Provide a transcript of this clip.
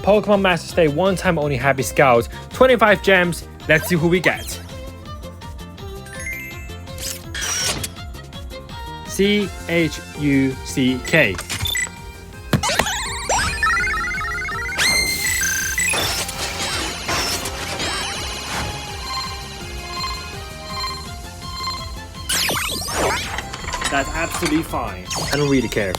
Pokemon Masters Day one time only Happy Scout, 25 gems. Let's see who we get. CHUCK. That's absolutely fine. I don't really care.